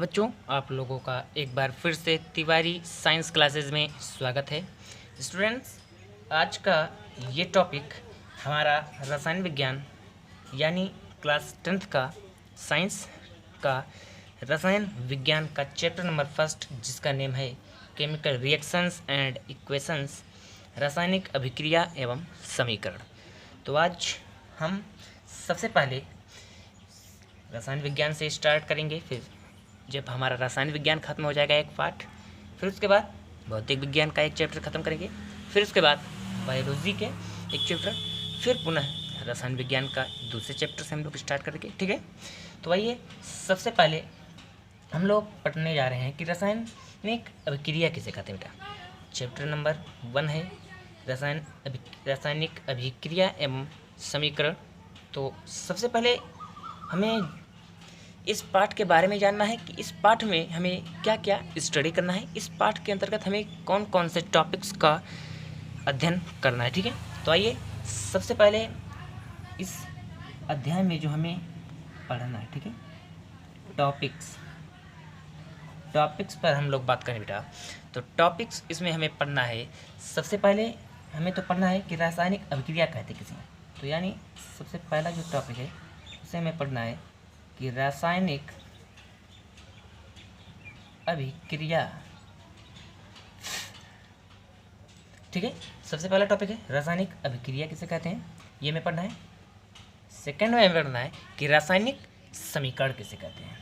बच्चों, आप लोगों का एक बार फिर से तिवारी साइंस क्लासेस में स्वागत है। स्टूडेंट्स, आज का ये टॉपिक हमारा रसायन विज्ञान यानी क्लास 10th का साइंस का रसायन विज्ञान का चैप्टर नंबर फर्स्ट, जिसका नेम है केमिकल रिएक्शंस एंड इक्वेशंस, रासायनिक अभिक्रिया एवं समीकरण। तो आज हम सबसे पहले रसायन विज्ञान से स्टार्ट करेंगे। फिर जब हमारा रसायन विज्ञान खत्म हो जाएगा एक पार्ट, फिर उसके बाद भौतिक विज्ञान का एक चैप्टर खत्म करेंगे, फिर उसके बाद बायोलॉजी के एक चैप्टर, फिर पुनः रसायन विज्ञान का दूसरे चैप्टर से हम लोग स्टार्ट करेंगे। ठीक है, तो आइए सबसे पहले हम लोग पढ़ने जा रहे हैं कि रासायनिक अभिक्रिया किसे कहते हैं। बेटा, चैप्टर नंबर 1 है रासायनिक अभिक्रिया एवं समीकरण। तो सबसे पहले हमें इस पाठ के बारे में जानना है कि इस पाठ में हमें क्या क्या स्टडी करना है, इस पाठ के अंतर्गत हमें कौन कौन से टॉपिक्स का अध्ययन करना है। ठीक है, तो आइए सबसे पहले इस अध्याय में जो हमें पढ़ना है, ठीक है, टॉपिक्स पर हम लोग बात करें बेटा। तो टॉपिक्स इसमें हमें पढ़ना है, सबसे पहले हमें तो पढ़ना है कि रासायनिक अभिक्रिया कहते किसे। तो यानी सबसे पहला जो टॉपिक है उसे हमें पढ़ना है कि रासायनिक अभिक्रिया। ठीक है, सबसे पहला टॉपिक है रासायनिक अभिक्रिया किसे कहते हैं, ये हमें पढ़ना है। सेकंड में हमें पढ़ना है कि रासायनिक समीकरण किसे कहते हैं।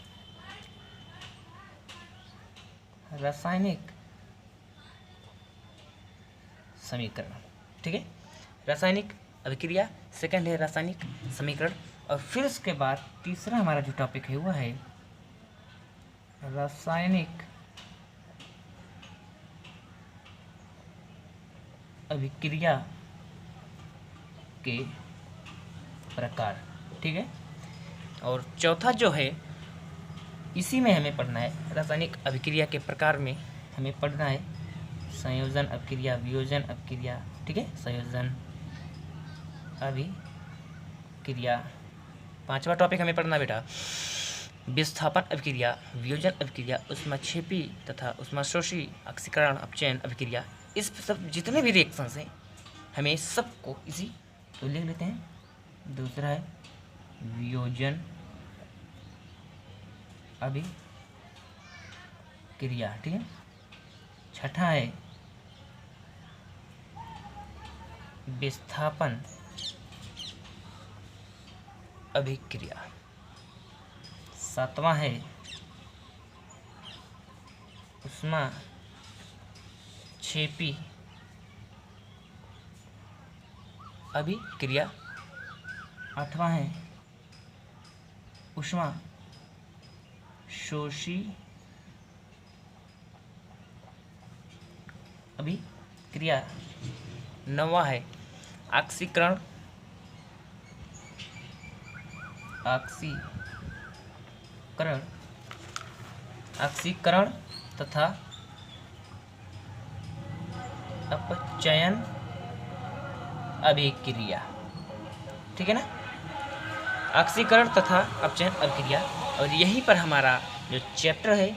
रासायनिक समीकरण, ठीक है, रासायनिक अभिक्रिया, सेकंड है रासायनिक समीकरण, और फिर उसके बाद तीसरा हमारा जो टॉपिक है वह है रासायनिक अभिक्रिया के प्रकार। ठीक है, और चौथा जो है इसी में हमें पढ़ना है, रासायनिक अभिक्रिया के प्रकार में हमें पढ़ना है संयोजन अभिक्रिया, वियोजन अभिक्रिया। ठीक है, संयोजन अभिक्रिया। पांचवा टॉपिक हमें पढ़ना बेटा विस्थापन अभिक्रिया, वियोजन अभिक्रिया, ऊष्माक्षेपी तथा ऊष्माशोषी ऑक्सीकरण अपचयन अभिक्रिया। इस सब जितने भी रिएक्शंस हैं हमें सबको इसी तो लिख लेते हैं। दूसरा है वियोजन अभिक्रिया, ठीक है। छठा है विस्थापन अभिक्रिया। सातवां है ऊष्माक्षेपी अभिक्रिया। आठवां है ऊष्माशोषी अभिक्रिया। नौवां है ऑक्सीकरण तथा अपचयन अभिक्रिया। ठीक है ना, ऑक्सीकरण तथा अपचयन अभिक्रिया। और यहीं पर हमारा जो चैप्टर है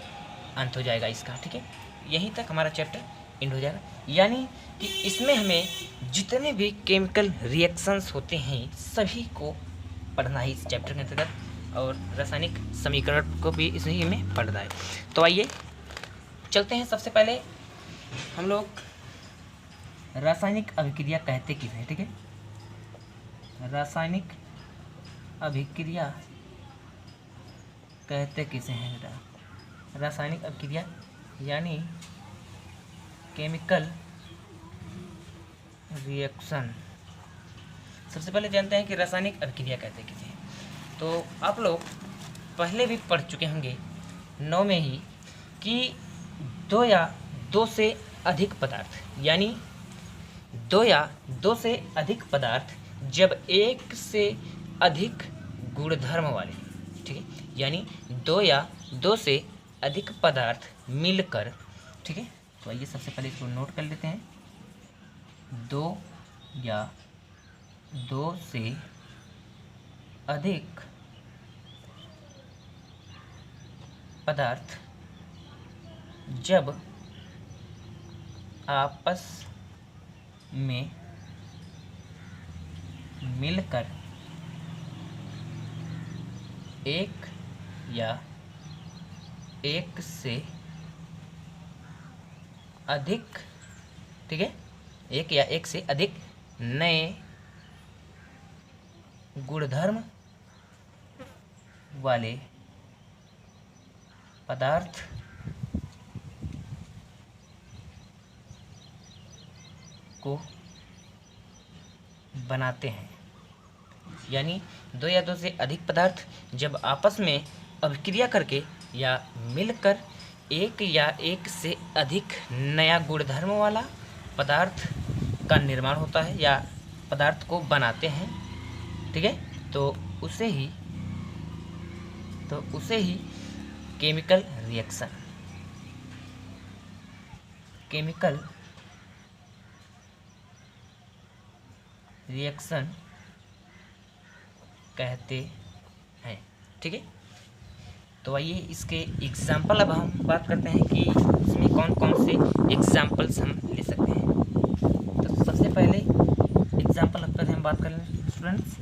अंत हो जाएगा इसका। ठीक है, यहीं तक हमारा चैप्टर एंड हो जाएगा। यानी कि इसमें हमें जितने भी केमिकल रिएक्शंस होते हैं सभी को पढ़ना है इस चैप्टर के अंतर्गत, और रासायनिक समीकरण को भी इसी में पढ़ना है। तो आइए चलते हैं, सबसे पहले हम लोग रासायनिक अभिक्रिया कहते किसे हैं। ठीक है, रासायनिक अभिक्रिया कहते किसे हैं बेटा। रासायनिक अभिक्रिया यानी केमिकल रिएक्शन। सबसे पहले जानते हैं कि रासायनिक अभिक्रिया कहते किसे हैं। तो आप लोग पहले भी पढ़ चुके होंगे 9 में ही कि दो या दो से अधिक पदार्थ, यानी दो या दो से अधिक पदार्थ जब एक से अधिक गुणधर्म वाले, ठीक है, यानी दो या दो से अधिक पदार्थ मिलकर, ठीक है। तो आइए सबसे पहले इसको नोट कर लेते हैं। दो या दो से अधिक पदार्थ जब आपस में मिलकर एक या एक से अधिक, ठीक है, एक या एक से अधिक नए गुणधर्म वाले पदार्थ को बनाते हैं। यानी दो या दो से अधिक पदार्थ जब आपस में अभिक्रिया करके या मिलकर एक या एक से अधिक नया गुणधर्म वाला पदार्थ का निर्माण होता है या पदार्थ को बनाते हैं, ठीक है, तो उसे ही केमिकल रिएक्शन कहते हैं, ठीक है। तो आइए इसके एग्जाम्पल अब हम बात करते हैं कि इसमें कौन कौन से एग्जाम्पल्स हम ले सकते हैं। तो सबसे पहले एग्जाम्पल अब तक हम बात कर लें स्टूडेंट्स।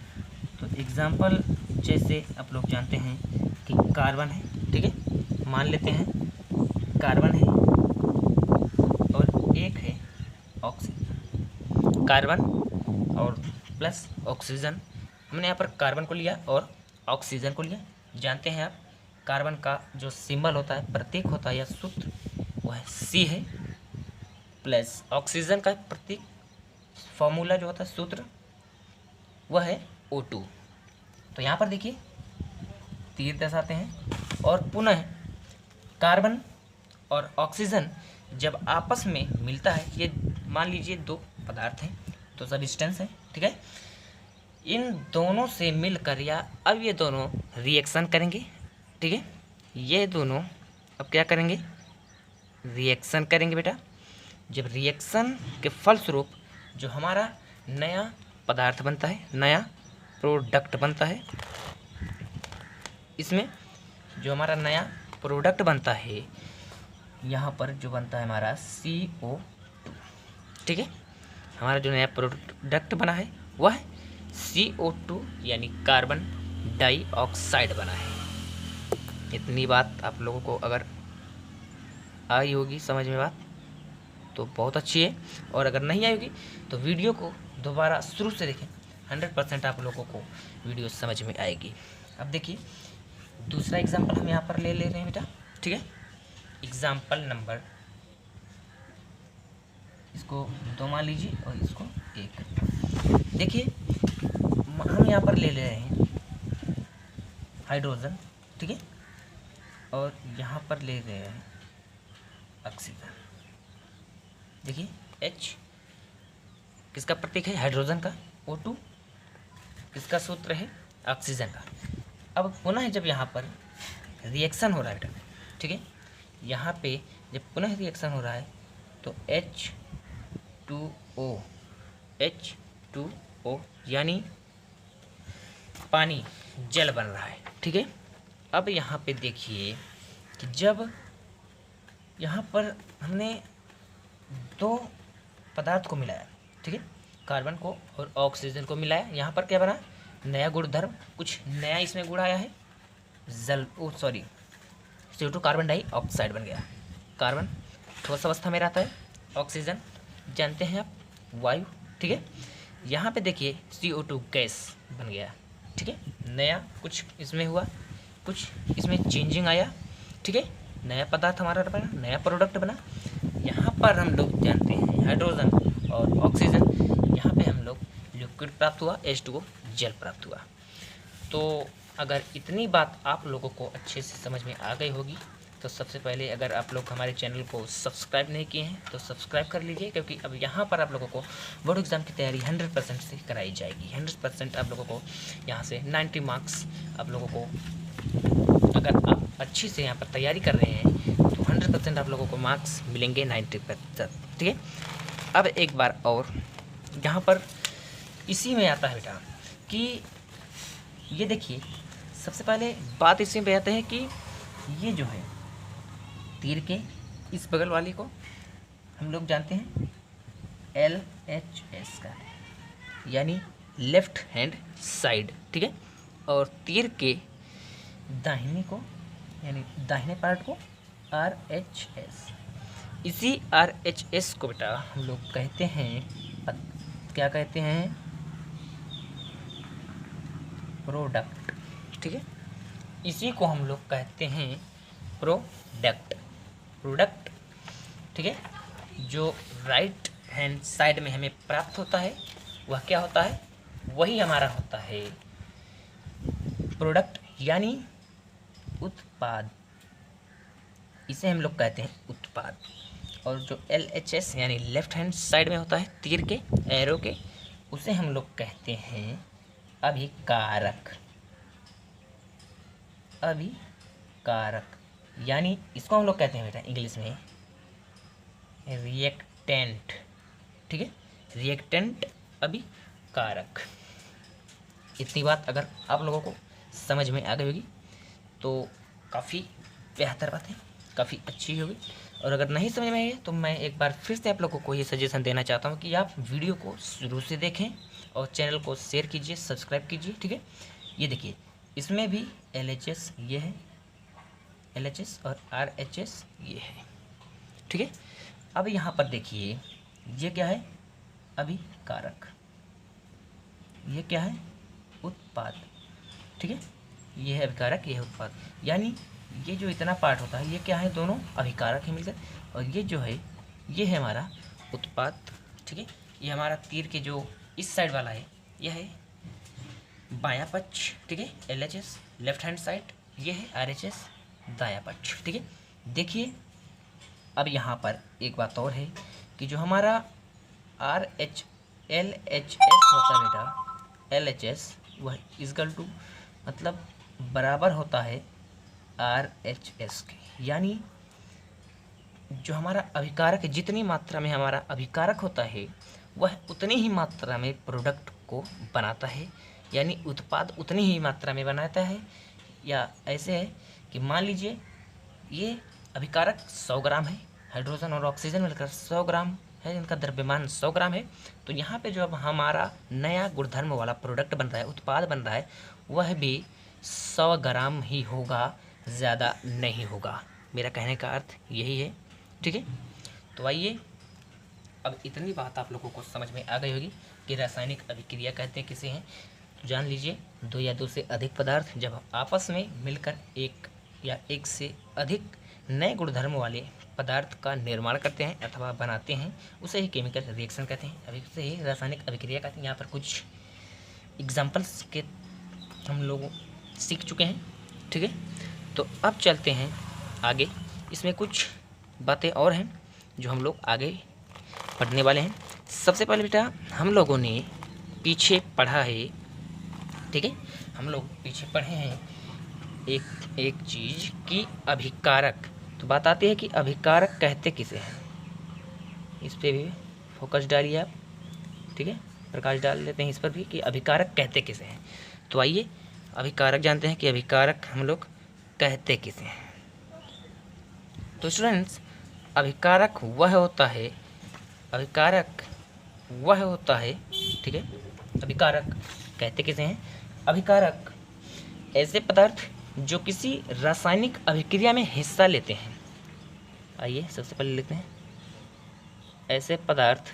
तो एग्जाम्पल जैसे आप लोग जानते हैं कि कार्बन है, ठीक है, मान लेते हैं कार्बन है और एक है ऑक्सीजन। कार्बन और प्लस ऑक्सीजन, हमने यहाँ पर कार्बन को लिया और ऑक्सीजन को लिया। जानते हैं आप कार्बन का जो सिंबल होता है, प्रतीक होता है या सूत्र, वह है C है, प्लस ऑक्सीजन का प्रतीक फॉर्मूला जो होता है सूत्र वह है O2। तो यहाँ पर देखिए तीर दर्शाते हैं और पुनः कार्बन और ऑक्सीजन जब आपस में मिलता है, ये मान लीजिए दो पदार्थ हैं, तो सब्सटेंस है, ठीक है, इन दोनों से मिलकर या अब ये दोनों रिएक्शन करेंगे, ठीक है, ये दोनों अब क्या करेंगे, रिएक्शन करेंगे बेटा। जब रिएक्शन के फलस्वरूप जो हमारा नया पदार्थ बनता है, नया प्रोडक्ट बनता है, इसमें जो हमारा नया प्रोडक्ट बनता है, यहाँ पर जो बनता है हमारा CO2, ठीक है, हमारा जो नया प्रोडक्ट बना है वह है CO2 यानी कार्बन डाइऑक्साइड बना है। इतनी बात आप लोगों को अगर आई होगी समझ में बात तो बहुत अच्छी है, और अगर नहीं आई होगी तो वीडियो को दोबारा शुरू से देखें, 100% आप लोगों को वीडियो समझ में आएगी। अब देखिए दूसरा एग्जांपल हम यहाँ पर ले रहे हैं बेटा, ठीक है, एग्जांपल नंबर, इसको 2 मान लीजिए और इसको 1। देखिए हम यहाँ पर ले रहे हैं हाइड्रोजन, ठीक है, और यहाँ पर ले रहे हैं ऑक्सीजन। देखिए H किसका प्रतीक है, हाइड्रोजन का, O2 किसका सूत्र है, ऑक्सीजन का। अब पुनः जब यहाँ पर रिएक्शन हो रहा है, ठीक है, यहाँ पे जब पुनः रिएक्शन हो रहा है तो H2O यानी पानी, जल बन रहा है, ठीक है। अब यहाँ पे देखिए कि जब यहाँ पर हमने दो पदार्थ को मिलाया, ठीक है, कार्बन को और ऑक्सीजन को मिलाया, यहाँ पर क्या बना, नया गुणधर्म, कुछ नया इसमें गुण आया है, CO2 कार्बन डाइऑक्साइड बन गया। कार्बन ठोस अवस्था में रहता है, ऑक्सीजन जानते हैं आप वायु, ठीक है। यहाँ पे देखिए CO2 गैस बन गया, ठीक है, नया कुछ इसमें हुआ, कुछ इसमें चेंजिंग आया, ठीक है, नया पदार्थ हमारा बना, नया प्रोडक्ट बना। यहाँ पर हम लोग जानते हैं हाइड्रोजन और ऑक्सीजन, यहाँ पे हम लोग लिक्विड प्राप्त हुआ, H2O जल प्राप्त हुआ। तो अगर इतनी बात आप लोगों को अच्छे से समझ में आ गई होगी तो सबसे पहले अगर आप लोग हमारे चैनल को सब्सक्राइब नहीं किए हैं तो सब्सक्राइब कर लीजिए, क्योंकि अब यहाँ पर आप लोगों को बोर्ड एग्ज़ाम की तैयारी 100% से कराई जाएगी। 100% आप लोगों को यहाँ से 90 मार्क्स आप लोगों को, अगर आप अच्छी से यहाँ पर तैयारी कर रहे हैं तो 100% आप लोगों को मार्क्स मिलेंगे 90%, ठीक है। अब एक बार और यहाँ पर इसी में आता है बेटा कि ये देखिए सबसे पहले बात इसी में आते हैं कि ये जो है तीर के इस बगल वाले को हम लोग जानते हैं LHS का, यानी लेफ्ट हैंड साइड, ठीक है। और तीर के दाहिने को यानी दाहिने पार्ट को RHS। इसी RHS को बेटा हम लोग कहते हैं, क्या कहते हैं, प्रोडक्ट, ठीक है। इसी को हम लोग कहते हैं प्रोडक्ट, ठीक है। जो राइट हैंड साइड में हमें प्राप्त होता है वह क्या होता है, वही हमारा होता है प्रोडक्ट, यानी उत्पाद। इसे हम लोग कहते हैं उत्पाद। और जो LHS यानी लेफ्ट हैंड साइड में होता है तीर के एरो के, उसे हम लोग कहते हैं अभिकारक, यानी इसको हम लोग कहते हैं बेटा इंग्लिश में रिएक्टेंट, ठीक है। रिएक्टेंट, अभिकारक। इतनी बात अगर आप लोगों को समझ में आ गई होगी तो काफ़ी बेहतर बात है, काफ़ी अच्छी होगी। और अगर नहीं समझ में आई तो मैं एक बार फिर से आप लोगों को ये सजेशन देना चाहता हूँ कि आप वीडियो को शुरू से देखें और चैनल को शेयर कीजिए, सब्सक्राइब कीजिए, ठीक है। ये देखिए इसमें भी LHS ये है, LHS और RHS ये है, ठीक है। अब यहाँ पर देखिए ये क्या है, अभिकारक, ये क्या है, उत्पाद, ठीक है। ये है अभिकारक, ये है उत्पाद, यानी ये जो इतना पार्ट होता है ये क्या है, दोनों अभिकारक है मिलकर, और ये जो है ये है हमारा उत्पाद, ठीक है। ये हमारा तीर के जो इस साइड वाला है यह है बायां पक्ष, ठीक है, LHS लेफ्ट हैंड साइड, ये है RHS दायां पक्ष, ठीक है। देखिए अब यहाँ पर एक बात और है कि जो हमारा LHS होता है बेटा, LHS वह इक्वल टू मतलब बराबर होता है RHS के, यानी जो हमारा अभिकारक है, जितनी मात्रा में हमारा अभिकारक होता है वह उतनी ही मात्रा में प्रोडक्ट को बनाता है, यानी उत्पाद उतनी ही मात्रा में बनाता है। या ऐसे है कि मान लीजिए ये अभिकारक 100 ग्राम है, हाइड्रोजन और ऑक्सीजन मिलकर 100 ग्राम है, इनका द्रव्यमान 100 ग्राम है। तो यहाँ पे जो अब हमारा नया गुणधर्म वाला प्रोडक्ट बन रहा है, उत्पाद बन रहा है, वह भी 100 ग्राम ही होगा, ज़्यादा नहीं होगा। मेरा कहने का अर्थ यही है, ठीक है। तो आइए अब इतनी बात आप लोगों को समझ में आ गई होगी कि रासायनिक अभिक्रिया कहते हैं किसे हैं। तो जान लीजिए, दो या दो से अधिक पदार्थ जब आपस में मिलकर एक या एक से अधिक नए गुणधर्म वाले पदार्थ का निर्माण करते हैं अथवा बनाते हैं, उसे ही केमिकल रिएक्शन कहते हैं, अभी से ही रासायनिक अभिक्रिया कहते हैं। यहाँ पर कुछ एग्जाम्पल्स के हम लोग सीख चुके हैं, ठीक है। तो अब चलते हैं आगे, इसमें कुछ बातें और हैं जो हम लोग आगे पढ़ने वाले हैं। सबसे पहले बेटा हम लोगों ने पीछे पढ़ा है, ठीक है, हम लोग पीछे पढ़े हैं एक चीज़ की अभिकारक। तो बात आती है कि अभिकारक कहते किसे हैं, इस पर भी फोकस डालिए आप, ठीक है, प्रकाश डाल लेते हैं इस पर भी कि अभिकारक कहते किसे हैं। तो आइए अभिकारक जानते हैं कि अभिकारक हम लोग कहते किसे हैं। तो स्टूडेंट्स अभिकारक वह होता है, ठीक है, अभिकारक कहते किसे हैं। अभिकारक ऐसे पदार्थ जो किसी रासायनिक अभिक्रिया में हिस्सा लेते हैं। आइए सबसे पहले लिखते हैं ऐसे पदार्थ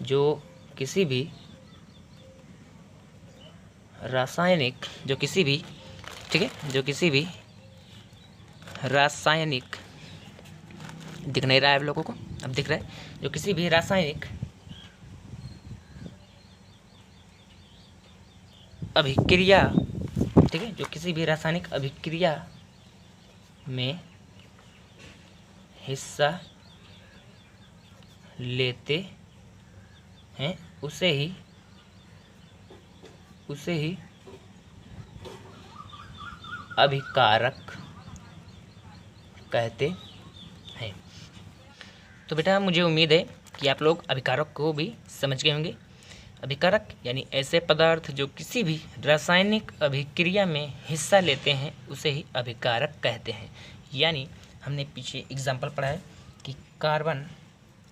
जो किसी भी रासायनिक, ठीक है, जो किसी भी रासायनिक, दिख नहीं रहा है आप लोगों को, अब दिख रहा है, जो किसी भी रासायनिक अभिक्रिया, ठीक है, जो किसी भी रासायनिक अभिक्रिया में हिस्सा लेते हैं उसे ही अभिकारक कहते हैं। तो बेटा मुझे उम्मीद है कि आप लोग अभिकारक को भी समझ गए होंगे। अभिकारक यानी ऐसे पदार्थ जो किसी भी रासायनिक अभिक्रिया में हिस्सा लेते हैं उसे ही अभिकारक कहते हैं। यानी हमने पीछे एग्जाम्पल पढ़ा है कि कार्बन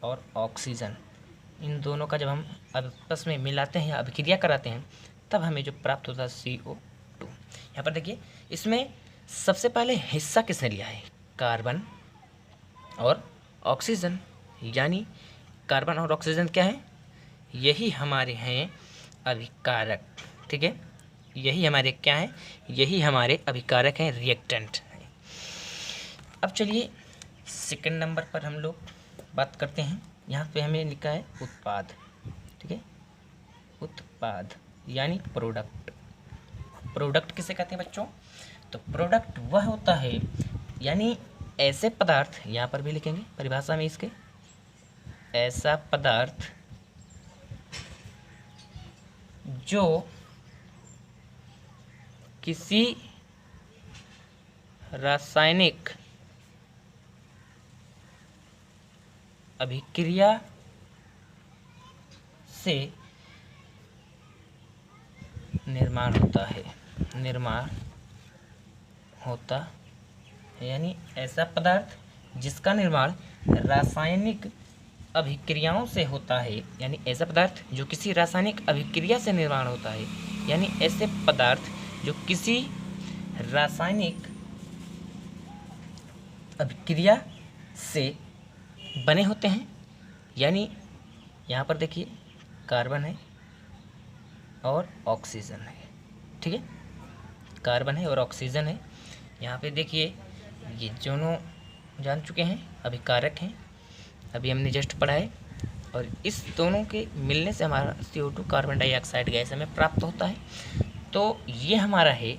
और ऑक्सीजन, इन दोनों का जब हम आपस में मिलाते हैं या अभिक्रिया कराते हैं तब हमें जो प्राप्त होता है CO2। यहाँ पर देखिए, इसमें सबसे पहले हिस्सा किसने लिया है? कार्बन और ऑक्सीजन। यानी कार्बन और ऑक्सीजन क्या है? यही हमारे हैं अभिकारक। ठीक है, यही हमारे क्या हैं? यही हमारे अभिकारक हैं, रिएक्टेंट। अब चलिए सेकंड नंबर पर हम लोग बात करते हैं। यहाँ पे हमें लिखा है उत्पाद। ठीक है, उत्पाद यानी प्रोडक्ट। प्रोडक्ट किसे कहते हैं बच्चों? तो प्रोडक्ट वह होता है, यानी ऐसे पदार्थ, यहाँ पर भी लिखेंगे परिभाषा में इसके, ऐसा पदार्थ जो किसी रासायनिक अभिक्रिया से निर्माण होता है। यानी ऐसा पदार्थ जिसका निर्माण रासायनिक अभिक्रियाओं से होता है, यानी ऐसा पदार्थ जो किसी रासायनिक अभिक्रिया से निर्माण होता है, यानी ऐसे पदार्थ जो किसी रासायनिक अभिक्रिया से बने होते हैं। यानी यहाँ पर देखिए कार्बन है और ऑक्सीजन है। ठीक है, कार्बन है और ऑक्सीजन है। यहाँ पे देखिए ये दोनों जान चुके हैं अभिकारक हैं, अभी हमने जस्ट पढ़ा है। और इस दोनों के मिलने से हमारा CO2 कार्बन डाइऑक्साइड गैस हमें प्राप्त होता है। तो ये हमारा है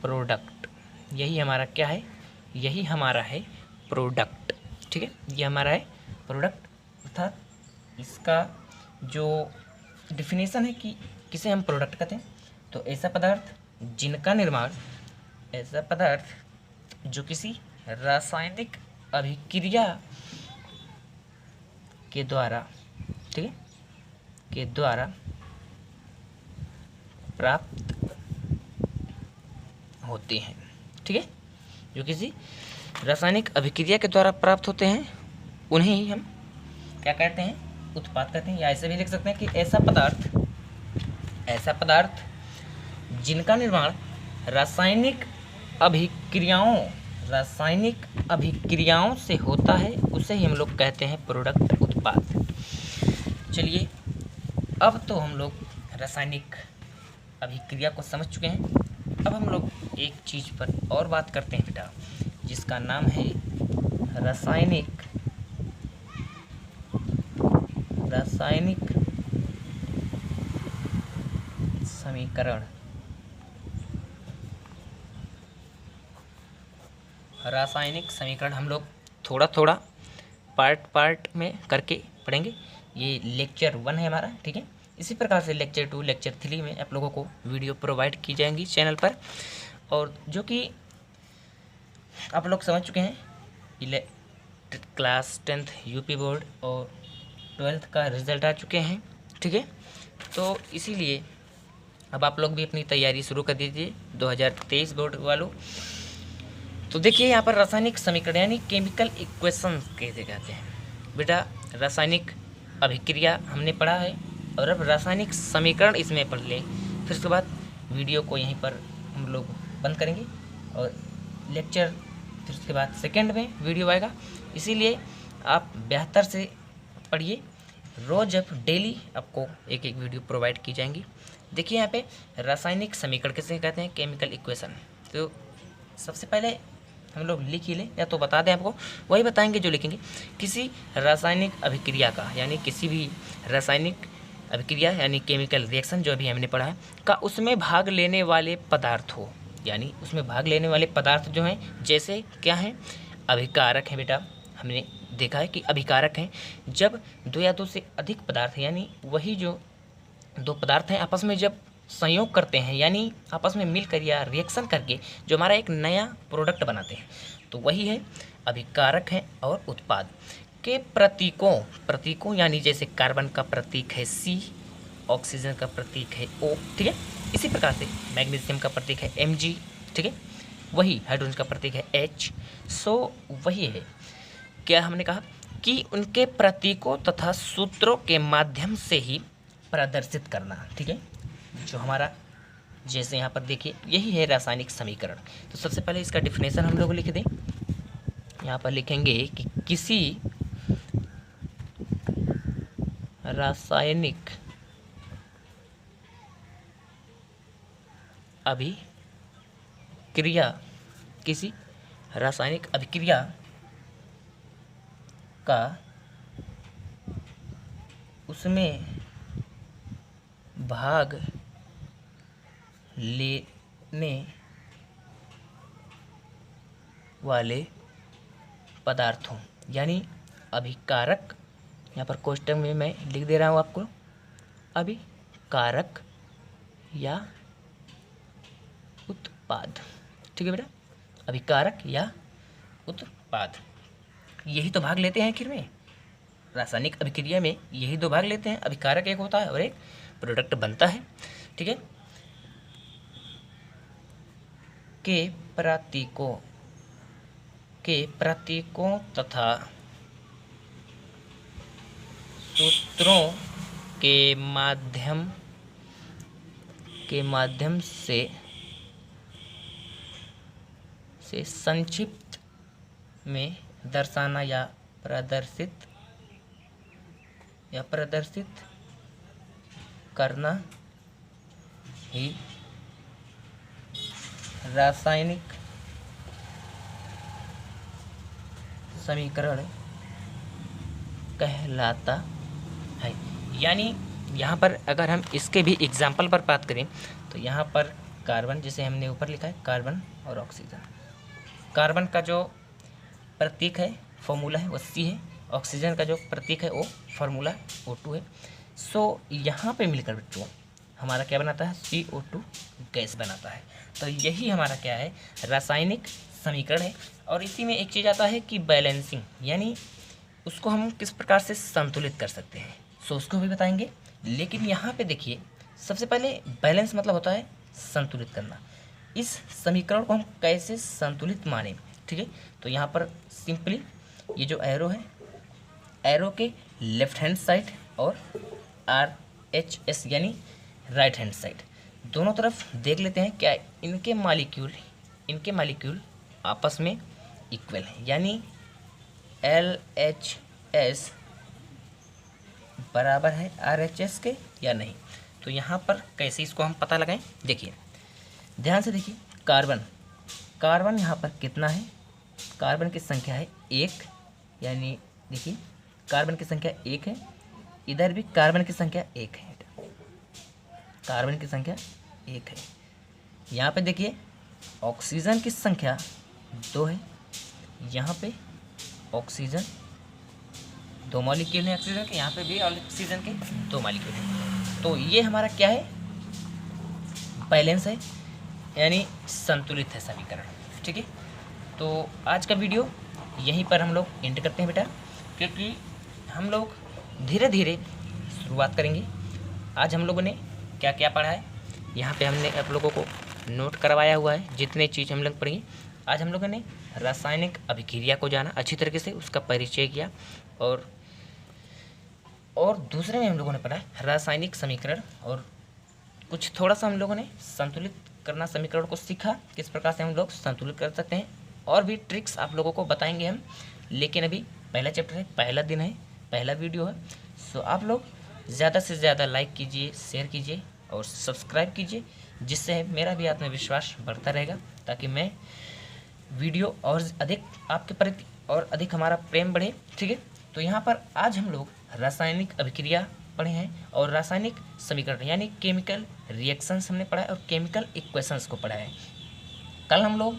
प्रोडक्ट। यही हमारा क्या है? यही हमारा है प्रोडक्ट। ठीक है, ये हमारा है प्रोडक्ट। अर्थात इसका जो डिफिनेशन है कि किसे हम प्रोडक्ट कहते हैं, तो ऐसा पदार्थ जिनका निर्माण, ऐसा पदार्थ जो किसी रासायनिक अभिक्रिया के द्वारा, ठीक है, के द्वारा प्राप्त होते हैं। ठीक है, जो किसी रासायनिक अभिक्रिया के द्वारा प्राप्त होते हैं उन्हें ही हम क्या कहते हैं? उत्पाद कहते हैं। या ऐसे भी लिख सकते हैं कि ऐसा पदार्थ जिनका निर्माण रासायनिक अभिक्रियाओं से होता है उसे ही हम लोग कहते हैं प्रोडक्ट, उत्पाद। चलिए, अब तो हम लोग रासायनिक अभिक्रिया को समझ चुके हैं। अब हम लोग एक चीज़ पर और बात करते हैं बेटा, जिसका नाम है रासायनिक समीकरण। रासायनिक समीकरण हम लोग थोड़ा थोड़ा पार्ट में करके पढ़ेंगे। ये लेक्चर 1 है हमारा। ठीक है, इसी प्रकार से लेक्चर 2, लेक्चर 3 में आप लोगों को वीडियो प्रोवाइड की जाएंगी चैनल पर, और जो कि आप लोग समझ चुके हैं। क्लास 10th यूपी बोर्ड और 12th का रिजल्ट आ चुके हैं। ठीक है, तो इसीलिए अब आप लोग भी अपनी तैयारी शुरू कर दीजिए 2023 बोर्ड वालों। तो देखिए यहाँ पर रासायनिक समीकरण यानी केमिकल इक्वेशन कैसे कहते हैं बेटा। रासायनिक अभिक्रिया हमने पढ़ा है और अब रासायनिक समीकरण इसमें पढ़ लें। फिर उसके बाद वीडियो को यहीं पर हम लोग बंद करेंगे और लेक्चर फिर उसके बाद सेकंड में वीडियो आएगा। इसीलिए आप बेहतर से पढ़िए। रोज़ अब डेली आपको एक एक वीडियो प्रोवाइड की जाएंगी। देखिए यहाँ पे रासायनिक समीकरण किसे कहते हैं, केमिकल इक्वेशन। तो सबसे पहले हम लोग लिख ही लें, या तो बता दें आपको, वही बताएंगे जो लिखेंगे। किसी रासायनिक अभिक्रिया का, यानी किसी भी रासायनिक अभिक्रिया यानी केमिकल रिएक्शन जो अभी हमने पढ़ा है का उसमें भाग लेने वाले पदार्थ हो, यानी उसमें भाग लेने वाले पदार्थ जो हैं जैसे क्या हैं, अभिकारक हैं बेटा। हमने देखा है कि अभिकारक हैं जब दो या दो से अधिक पदार्थ यानी वही जो दो पदार्थ हैं आपस में जब संयोग करते हैं, यानी आपस में मिलकर या रिएक्शन करके जो हमारा एक नया प्रोडक्ट बनाते हैं, तो वही है अभिकारक हैं और उत्पाद। के प्रतीकों यानी जैसे कार्बन का प्रतीक है C, ऑक्सीजन का प्रतीक है O, ठीक है। इसी प्रकार से मैग्नीशियम का प्रतीक है Mg, ठीक है। वही हाइड्रोजन का प्रतीक है H। सो वही है, क्या हमने कहा कि उनके प्रतीकों तथा सूत्रों के माध्यम से ही प्रदर्शित करना, ठीक है। जो हमारा जैसे यहाँ पर देखिए यही है रासायनिक समीकरण। तो सबसे पहले इसका डिफिनेशन हम लोग लिख दें। यहाँ पर लिखेंगे कि किसी रासायनिक अभिक्रिया का उसमें भाग लेने वाले पदार्थों, यानी अभिकारक, यहाँ पर क्वेश्चन में मैं लिख दे रहा हूँ आपको, अभिकारक या उत्पाद, ठीक है बेटा, अभिकारक या उत्पाद, यही तो भाग लेते हैं आखिर में रासायनिक अभिक्रिया में, यही दो भाग लेते हैं, अभिकारक एक होता है और एक प्रोडक्ट बनता है, ठीक है। के प्रतीकों तथा सूत्रों के माध्यम से संक्षिप्त में दर्शाना या प्रदर्शित करना ही रासायनिक समीकरण कहलाता है। यानी यहाँ पर अगर हम इसके भी एग्जाम्पल पर बात करें तो यहाँ पर कार्बन, जैसे हमने ऊपर लिखा है कार्बन और ऑक्सीजन, कार्बन का जो प्रतीक है फॉर्मूला है वो C है, ऑक्सीजन का जो प्रतीक है वो फार्मूला O2 है। सो यहाँ पे मिलकर बच्चों हमारा क्या बनाता है, CO2 गैस बनाता है। तो यही हमारा क्या है, रासायनिक समीकरण है। और इसी में एक चीज़ आता है कि बैलेंसिंग, यानी उसको हम किस प्रकार से संतुलित कर सकते हैं, सो उसको भी बताएंगे। लेकिन यहाँ पे देखिए सबसे पहले बैलेंस मतलब होता है संतुलित करना। इस समीकरण को हम कैसे संतुलित माने, ठीक है। तो यहाँ पर सिंपली ये जो एरो है, एरो के लेफ्ट हैंड साइड और RHS यानी राइट हैंड साइड, दोनों तरफ देख लेते हैं क्या इनके मालिक्यूल आपस में इक्वल है, यानी LHS बराबर है RHS के या नहीं। तो यहाँ पर कैसे इसको हम पता लगाएं, देखिए ध्यान से देखिए, कार्बन यहाँ पर कितना है, कार्बन की संख्या है 1, यानी देखिए कार्बन की संख्या 1 है, इधर भी कार्बन की संख्या 1 है, कार्बन की संख्या 1 है। यहाँ पे देखिए ऑक्सीजन की संख्या 2 है, यहाँ पे ऑक्सीजन 2 मॉलिक्यूल हैं ऑक्सीजन के, यहाँ पे भी ऑक्सीजन के 2 मॉलिक्यूल हैं। तो ये हमारा क्या है, बैलेंस है, यानी संतुलित है समीकरण, ठीक है। तो आज का वीडियो यहीं पर हम लोग एंड करते हैं बेटा, क्योंकि हम लोग धीरे धीरे शुरुआत करेंगे। आज हम लोगों ने क्या क्या पढ़ा है, यहाँ पे हमने आप लोगों को नोट करवाया हुआ है, जितने चीज़ हम लोग पढ़ेंगे। आज हम लोगों ने रासायनिक अभिक्रिया को जाना अच्छी तरीके से, उसका परिचय किया, और दूसरे में हम लोगों ने पढ़ा रासायनिक समीकरण, और कुछ थोड़ा सा हम लोगों ने संतुलित करना समीकरण को सीखा, किस प्रकार से हम लोग संतुलित कर सकते हैं, और भी ट्रिक्स आप लोगों को बताएंगे हम। लेकिन अभी पहला चैप्टर है, पहला दिन है, पहला वीडियो है। सो आप लोग ज़्यादा से ज़्यादा लाइक कीजिए, शेयर कीजिए और सब्सक्राइब कीजिए, जिससे मेरा भी आत्मविश्वास बढ़ता रहेगा, ताकि मैं वीडियो और अधिक आपके प्रति और अधिक हमारा प्रेम बढ़े, ठीक है। तो यहाँ पर आज हम लोग रासायनिक अभिक्रिया पढ़े हैं और रासायनिक समीकरण यानी केमिकल रिएक्शंस हमने पढ़ा है और केमिकल इक्वेशंस को पढ़ा है। कल हम लोग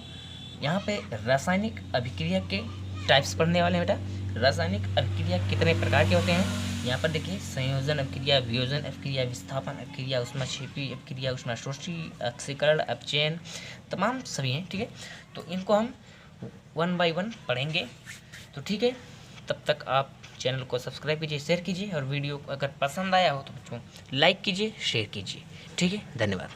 यहाँ पे रासायनिक अभिक्रिया के टाइप्स पढ़ने वाले हैं बेटा। रासायनिक अभिक्रिया कितने प्रकार के होते हैं, यहाँ पर देखिए संयोजन अभिक्रिया, वियोजन अभिक्रिया, विस्थापन अभिक्रिया, ऊष्माक्षेपी अभिक्रिया, ऊष्माशोषी, ऑक्सीकरण, अपचयन, तमाम सभी हैं, ठीक है। तो इनको हम 1 by 1 पढ़ेंगे। तो ठीक है, तब तक आप चैनल को सब्सक्राइब कीजिए, शेयर कीजिए और वीडियो अगर पसंद आया हो तो बच्चों लाइक कीजिए, शेयर कीजिए। ठीक है, धन्यवाद।